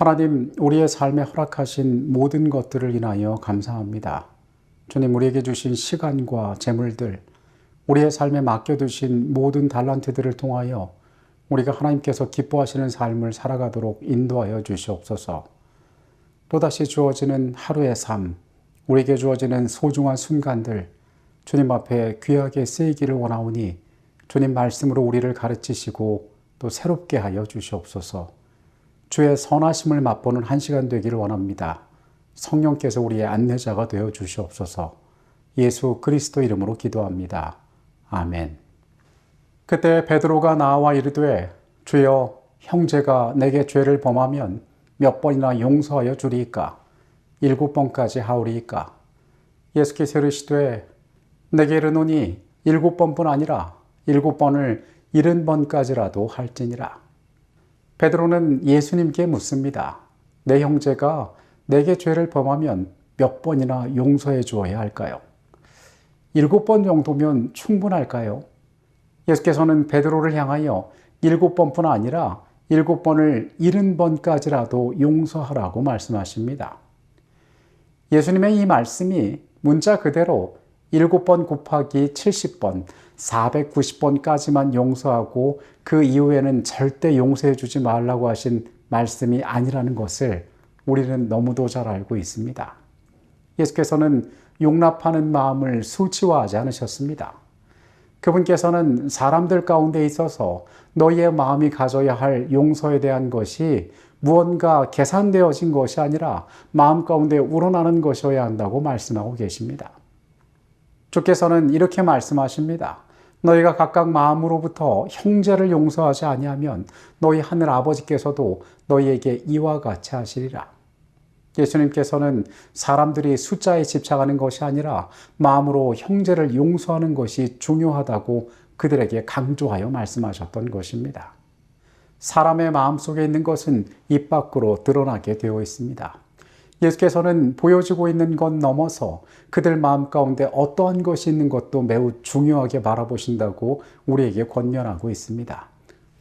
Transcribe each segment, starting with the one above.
하나님, 우리의 삶에 허락하신 모든 것들을 인하여 감사합니다. 주님, 우리에게 주신 시간과 재물들, 우리의 삶에 맡겨두신 모든 달란트들을 통하여 우리가 하나님께서 기뻐하시는 삶을 살아가도록 인도하여 주시옵소서. 또다시 주어지는 하루의 삶, 우리에게 주어지는 소중한 순간들, 주님 앞에 귀하게 쓰이기를 원하오니 주님 말씀으로 우리를 가르치시고 또 새롭게 하여 주시옵소서. 주의 선하심을 맛보는 한 시간 되기를 원합니다. 성령께서 우리의 안내자가 되어 주시옵소서. 예수 그리스도 이름으로 기도합니다. 아멘. 그때 베드로가 나와 이르되 주여, 형제가 내게 죄를 범하면 몇 번이나 용서하여 주리이까? 7번까지 하오리이까? 예수께서 이르시되 내게 이르노니 7번뿐 아니라 7번을 70번까지라도 할지니라. 베드로는 예수님께 묻습니다. 내 형제가 내게 죄를 범하면 몇 번이나 용서해 주어야 할까요? 7번 정도면 충분할까요? 예수께서는 베드로를 향하여 7번뿐 아니라 7번을 70번까지라도 용서하라고 말씀하십니다. 예수님의 이 말씀이 문자 그대로 7번 곱하기 70번, 490번까지만 용서하고 그 이후에는 절대 용서해 주지 말라고 하신 말씀이 아니라는 것을 우리는 너무도 잘 알고 있습니다. 예수께서는 용납하는 마음을 수치화하지 않으셨습니다. 그분께서는 사람들 가운데 있어서 너희의 마음이 가져야 할 용서에 대한 것이 무언가 계산되어진 것이 아니라 마음 가운데 우러나는 것이어야 한다고 말씀하고 계십니다. 주께서는 이렇게 말씀하십니다. 너희가 각각 마음으로부터 형제를 용서하지 아니하면 너희 하늘 아버지께서도 너희에게 이와 같이 하시리라. 예수님께서는 사람들이 숫자에 집착하는 것이 아니라 마음으로 형제를 용서하는 것이 중요하다고 그들에게 강조하여 말씀하셨던 것입니다. 사람의 마음속에 있는 것은 입 밖으로 드러나게 되어 있습니다. 예수께서는 보여지고 있는 것 넘어서 그들 마음 가운데 어떠한 것이 있는 것도 매우 중요하게 바라보신다고 우리에게 권면하고 있습니다.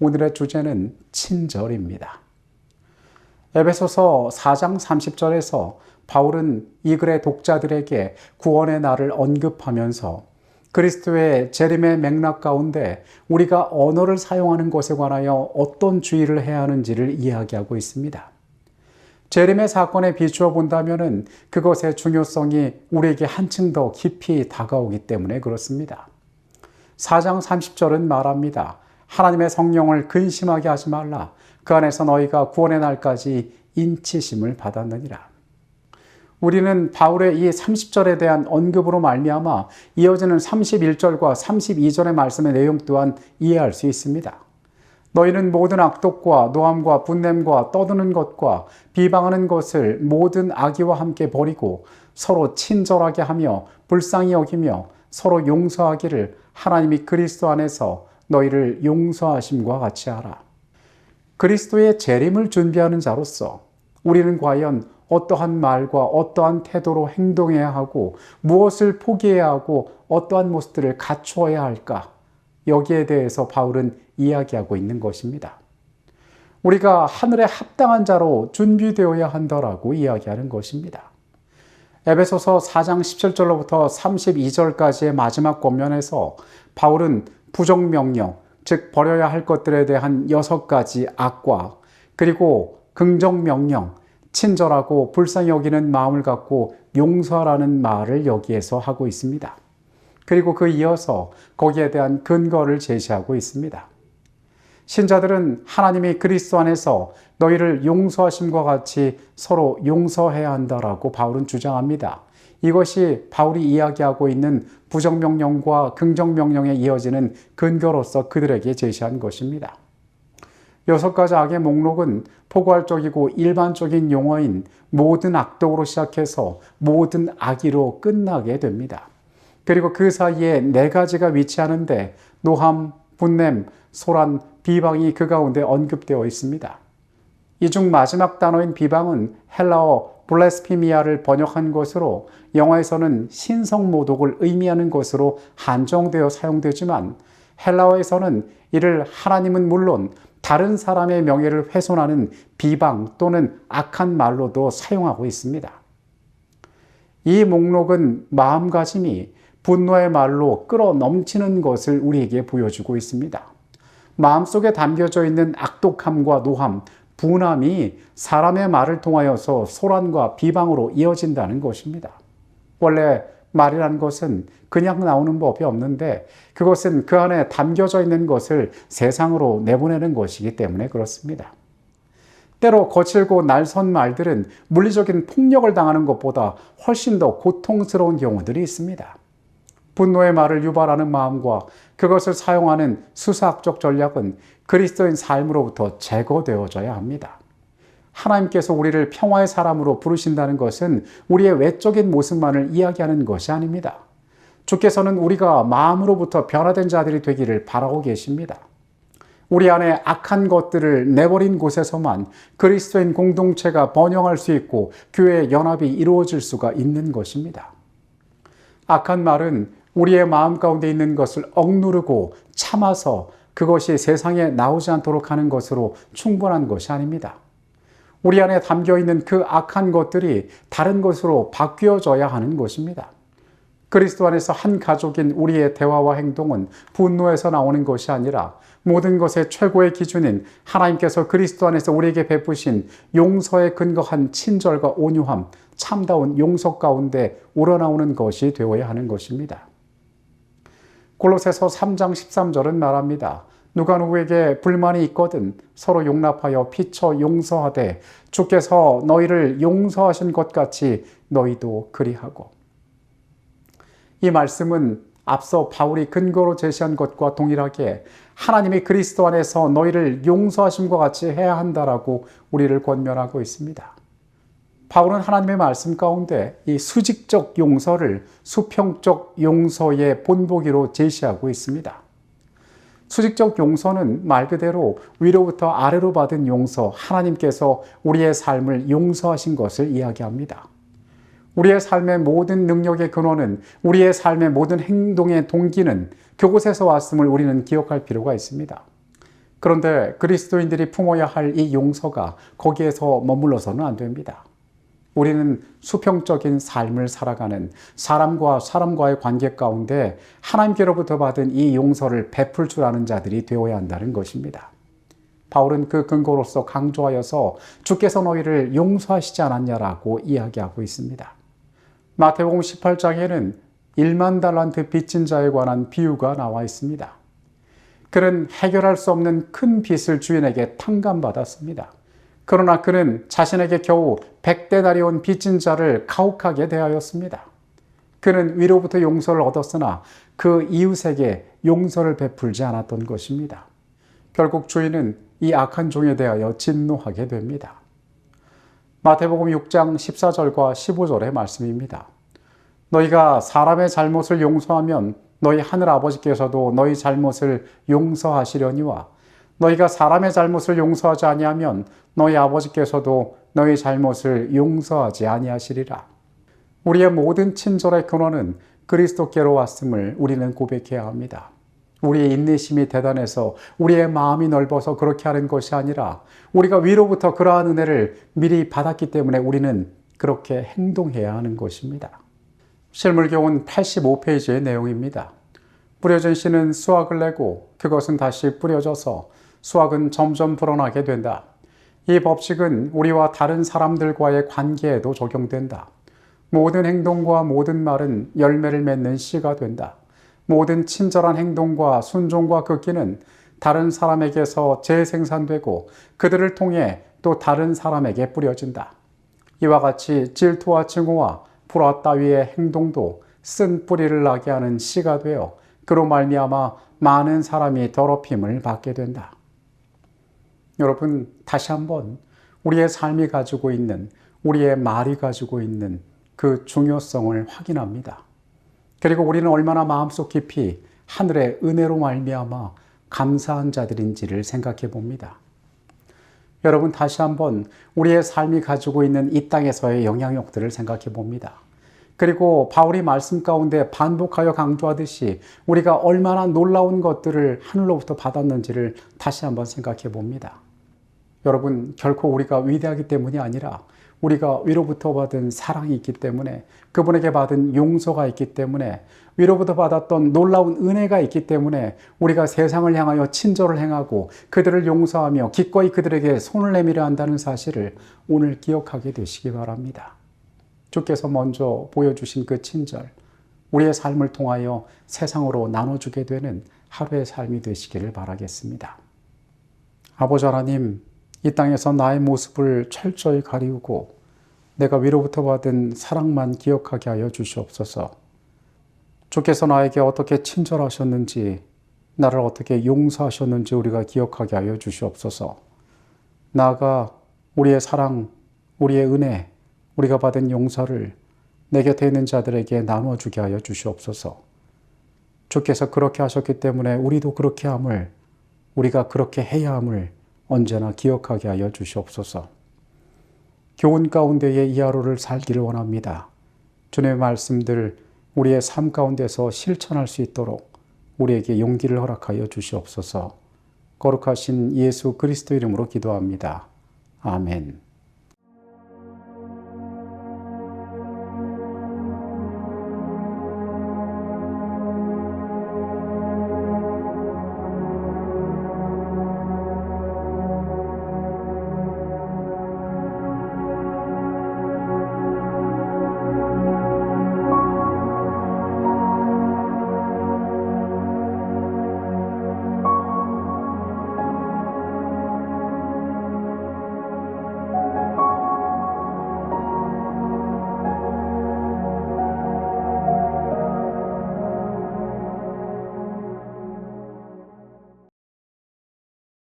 오늘의 주제는 친절입니다. 에베소서 4장 30절에서 바울은 이 글의 독자들에게 구원의 날을 언급하면서 그리스도의 재림의 맥락 가운데 우리가 언어를 사용하는 것에 관하여 어떤 주의를 해야 하는지를 이야기하고 있습니다. 재림의 사건에 비추어 본다면 그것의 중요성이 우리에게 한층 더 깊이 다가오기 때문에 그렇습니다. 4장 30절은 말합니다. 하나님의 성령을 근심하게 하지 말라. 그 안에서 너희가 구원의 날까지 인치심을 받았느니라. 우리는 바울의 이 30절에 대한 언급으로 말미암아 이어지는 31절과 32절의 말씀의 내용 또한 이해할 수 있습니다. 너희는 모든 악독과 노함과 분냄과 떠드는 것과 비방하는 것을 모든 악의와 함께 버리고 서로 친절하게 하며 불쌍히 여기며 서로 용서하기를 하나님이 그리스도 안에서 너희를 용서하심과 같이 하라. 그리스도의 재림을 준비하는 자로서 우리는 과연 어떠한 말과 어떠한 태도로 행동해야 하고 무엇을 포기해야 하고 어떠한 모습들을 갖추어야 할까? 여기에 대해서 바울은 이야기하고 있는 것입니다. 우리가 하늘에 합당한 자로 준비되어야 한다라고 이야기하는 것입니다. 에베소서 4장 17절로부터 32절까지의 마지막 권면에서 바울은 부정명령, 즉 버려야 할 것들에 대한 6가지 악과 그리고 긍정명령, 친절하고 불쌍히 여기는 마음을 갖고 용서하라는 말을 여기에서 하고 있습니다. 그리고 그 이어서 거기에 대한 근거를 제시하고 있습니다. 신자들은 하나님이 그리스도 안에서 너희를 용서하심과 같이 서로 용서해야 한다라고 바울은 주장합니다. 이것이 바울이 이야기하고 있는 부정명령과 긍정명령에 이어지는 근거로서 그들에게 제시한 것입니다. 6가지 악의 목록은 포괄적이고 일반적인 용어인 모든 악독으로 시작해서 모든 악의로 끝나게 됩니다. 그리고 그 사이에 4가지가 위치하는데 노함, 분냄, 소란, 비방이 그 가운데 언급되어 있습니다. 이 중 마지막 단어인 비방은 헬라어 블레스피미아를 번역한 것으로 영어에서는 신성모독을 의미하는 것으로 한정되어 사용되지만 헬라어에서는 이를 하나님은 물론 다른 사람의 명예를 훼손하는 비방 또는 악한 말로도 사용하고 있습니다. 이 목록은 마음가짐이 분노의 말로 끌어 넘치는 것을 우리에게 보여주고 있습니다. 마음속에 담겨져 있는 악독함과 노함, 분함이 사람의 말을 통하여서 소란과 비방으로 이어진다는 것입니다. 원래 말이라는 것은 그냥 나오는 법이 없는데 그것은 그 안에 담겨져 있는 것을 세상으로 내보내는 것이기 때문에 그렇습니다. 때로 거칠고 날선 말들은 물리적인 폭력을 당하는 것보다 훨씬 더 고통스러운 경우들이 있습니다. 분노의 말을 유발하는 마음과 그것을 사용하는 수사학적 전략은 그리스도인 삶으로부터 제거되어져야 합니다. 하나님께서 우리를 평화의 사람으로 부르신다는 것은 우리의 외적인 모습만을 이야기하는 것이 아닙니다. 주께서는 우리가 마음으로부터 변화된 자들이 되기를 바라고 계십니다. 우리 안에 악한 것들을 내버린 곳에서만 그리스도인 공동체가 번영할 수 있고 교회의 연합이 이루어질 수가 있는 것입니다. 악한 말은 우리의 마음 가운데 있는 것을 억누르고 참아서 그것이 세상에 나오지 않도록 하는 것으로 충분한 것이 아닙니다. 우리 안에 담겨있는 그 악한 것들이 다른 것으로 바뀌어져야 하는 것입니다. 그리스도 안에서 한 가족인 우리의 대화와 행동은 분노에서 나오는 것이 아니라 모든 것의 최고의 기준인 하나님께서 그리스도 안에서 우리에게 베푸신 용서에 근거한 친절과 온유함, 참다운 용서 가운데 우러나오는 것이 되어야 하는 것입니다. 골로새서 3장 13절은 말합니다. 누가 누구에게 불만이 있거든 서로 용납하여 피쳐 용서하되 주께서 너희를 용서하신 것 같이 너희도 그리하고. 이 말씀은 앞서 바울이 근거로 제시한 것과 동일하게 하나님이 그리스도 안에서 너희를 용서하심과 같이 해야 한다라고 우리를 권면하고 있습니다. 바울은 하나님의 말씀 가운데 이 수직적 용서를 수평적 용서의 본보기로 제시하고 있습니다. 수직적 용서는 말 그대로 위로부터 아래로 받은 용서, 하나님께서 우리의 삶을 용서하신 것을 이야기합니다. 우리의 삶의 모든 능력의 근원은, 우리의 삶의 모든 행동의 동기는 그곳에서 왔음을 우리는 기억할 필요가 있습니다. 그런데 그리스도인들이 품어야 할 이 용서가 거기에서 머물러서는 안 됩니다. 우리는 수평적인 삶을 살아가는 사람과 사람과의 관계 가운데 하나님께로부터 받은 이 용서를 베풀 줄 아는 자들이 되어야 한다는 것입니다. 바울은 그 근거로서 강조하여서 주께서 너희를 용서하시지 않았냐라고 이야기하고 있습니다. 마태복음 18장에는 1만 달란트 빚진 자에 관한 비유가 나와 있습니다. 그는 해결할 수 없는 큰 빚을 주인에게 탕감받았습니다. 그러나 그는 자신에게 겨우 100데나리온 빚진 자를 가혹하게 대하였습니다. 그는 위로부터 용서를 얻었으나 그 이웃에게 용서를 베풀지 않았던 것입니다. 결국 주인은 이 악한 종에 대하여 진노하게 됩니다. 마태복음 6장 14절과 15절의 말씀입니다. 너희가 사람의 잘못을 용서하면 너희 하늘 아버지께서도 너희 잘못을 용서하시려니와 너희가 사람의 잘못을 용서하지 아니하면 너희 아버지께서도 너희 잘못을 용서하지 아니하시리라. 우리의 모든 친절의 근원은 그리스도께로 왔음을 우리는 고백해야 합니다. 우리의 인내심이 대단해서 우리의 마음이 넓어서 그렇게 하는 것이 아니라 우리가 위로부터 그러한 은혜를 미리 받았기 때문에 우리는 그렇게 행동해야 하는 것입니다. 실물교훈 85페이지의 내용입니다. 뿌려진 씨는 수확을 내고 그것은 다시 뿌려져서 수확은 점점 불어나게 된다. 이 법칙은 우리와 다른 사람들과의 관계에도 적용된다. 모든 행동과 모든 말은 열매를 맺는 씨가 된다. 모든 친절한 행동과 순종과 긋기는 다른 사람에게서 재생산되고 그들을 통해 또 다른 사람에게 뿌려진다. 이와 같이 질투와 증오와 불화 따위의 행동도 쓴 뿌리를 나게 하는 씨가 되어 그로 말미암아 많은 사람이 더럽힘을 받게 된다. 여러분, 다시 한번 우리의 삶이 가지고 있는, 우리의 말이 가지고 있는 그 중요성을 확인합니다. 그리고 우리는 얼마나 마음속 깊이 하늘의 은혜로 말미암아 감사한 자들인지를 생각해 봅니다. 여러분, 다시 한번 우리의 삶이 가지고 있는 이 땅에서의 영향력들을 생각해 봅니다. 그리고 바울이 말씀 가운데 반복하여 강조하듯이 우리가 얼마나 놀라운 것들을 하늘로부터 받았는지를 다시 한번 생각해 봅니다. 여러분, 결코 우리가 위대하기 때문이 아니라 우리가 위로부터 받은 사랑이 있기 때문에, 그분에게 받은 용서가 있기 때문에, 위로부터 받았던 놀라운 은혜가 있기 때문에 우리가 세상을 향하여 친절을 행하고 그들을 용서하며 기꺼이 그들에게 손을 내밀어 한다는 사실을 오늘 기억하게 되시기 바랍니다. 주께서 먼저 보여주신 그 친절, 우리의 삶을 통하여 세상으로 나눠주게 되는 하루의 삶이 되시기를 바라겠습니다. 아버지 하나님, 이 땅에서 나의 모습을 철저히 가리우고 내가 위로부터 받은 사랑만 기억하게 하여 주시옵소서. 주께서 나에게 어떻게 친절하셨는지, 나를 어떻게 용서하셨는지 우리가 기억하게 하여 주시옵소서. 나아가 우리의 사랑, 우리의 은혜, 우리가 받은 용서를 내 곁에 있는 자들에게 나누어주게 하여 주시옵소서. 주께서 그렇게 하셨기 때문에 우리도 그렇게 함을, 우리가 그렇게 해야 함을 언제나 기억하게 하여 주시옵소서. 교훈 가운데의 이 하루를 살기를 원합니다. 주님의 말씀들 우리의 삶 가운데서 실천할 수 있도록 우리에게 용기를 허락하여 주시옵소서. 거룩하신 예수 그리스도 이름으로 기도합니다. 아멘.